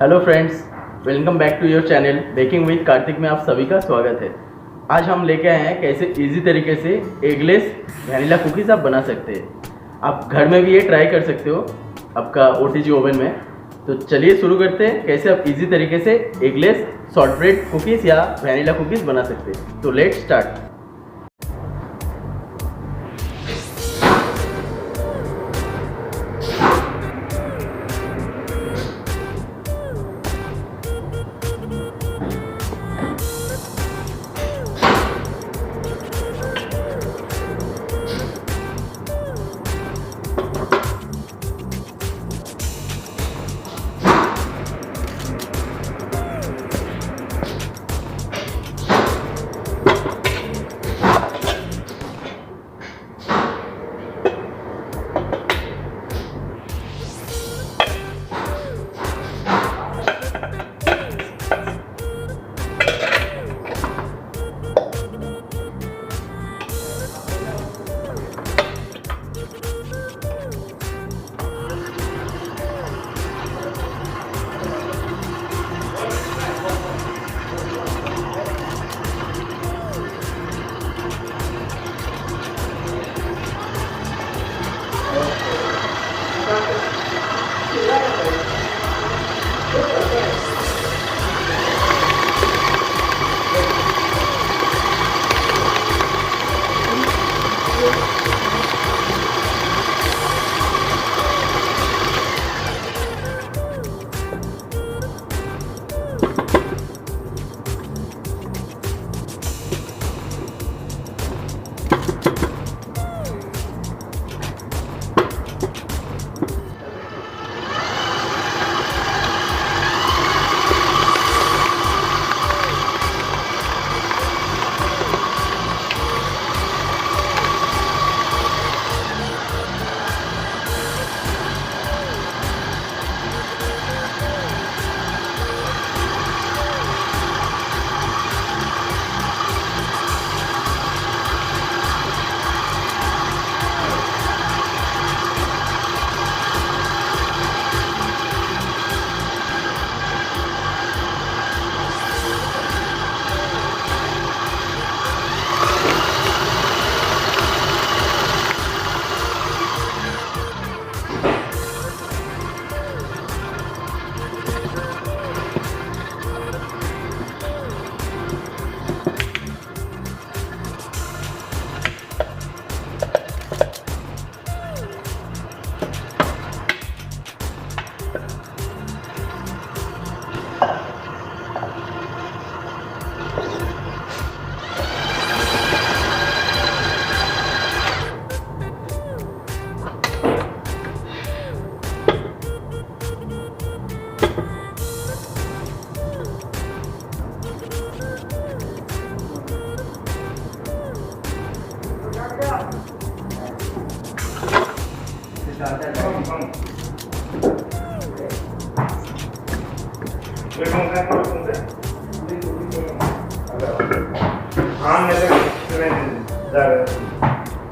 Hello friends, welcome back to your channel baking with Karthik में आप सभी का स्वागत है। आज हम लेके आए हैं कैसे इजी तरीके से एगलेस वैनिला कुकीज़ आप बना सकते हैं। आप घर में भी ये ट्राई कर सकते हो आपका ओटीजी ओवन में। तो चलिए शुरू करते हैं कैसे आप इजी तरीके से एगलेस शॉर्टब्रेड कुकीज़ या वैनिला कुकीज़ बना सकते हैं। तो लेट्स स्टार्ट।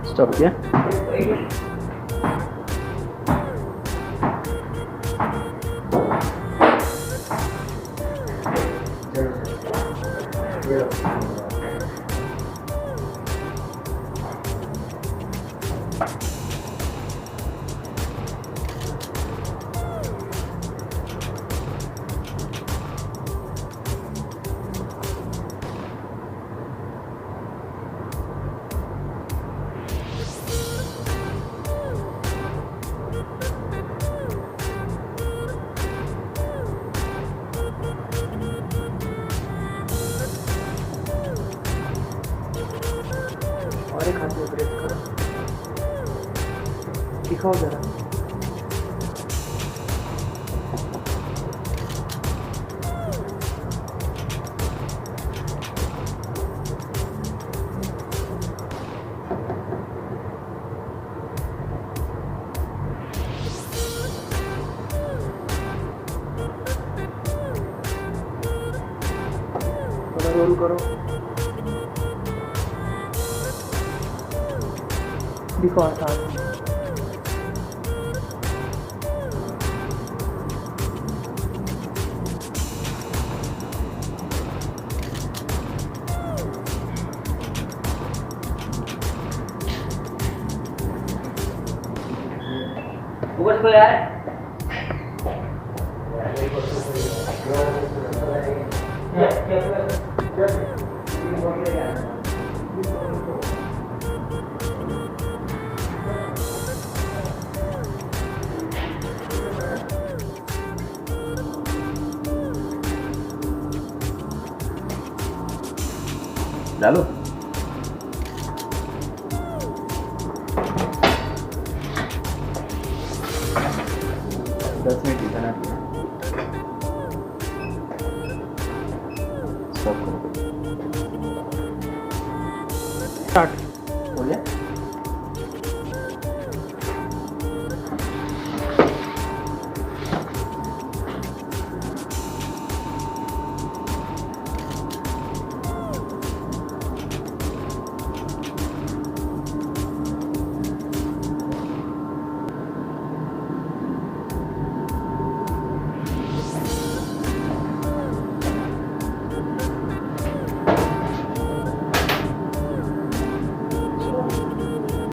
स्टॉप किया। और एक हाथ में प्रेस करो, दिखाओ जरा। थोड़ा रोल करो, दिखाओ साथ। उगाच बोल यार. डालो. 10 मिनट इतना स्टॉप करो. स्टार्ट.